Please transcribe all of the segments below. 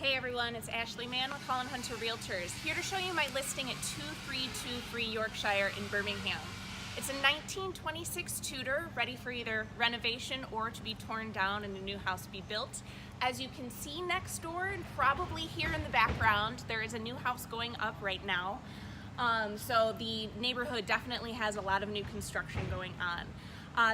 Hey everyone, it's Ashley Mann with Holland Hunter Realtors, here to show you my listing at 2323 Yorkshire in Birmingham. It's a 1926 Tudor, ready for either renovation or to be torn down and a new house be built. As you can see next door and probably here in the background, there is a new house going up right now. So the neighborhood definitely has a lot of new construction going on.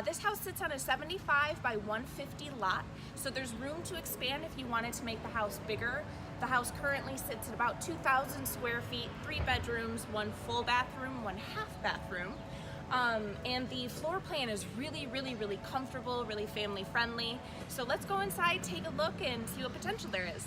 This house sits on a 75 by 150 lot, so there's room to expand if you wanted to make the house bigger. The house currently sits at about 2,000 square feet, 3 bedrooms, 1 full bathroom, 1 half bathroom. And the floor plan is really comfortable, really family friendly. So let's go inside, take a look, and see what potential there is.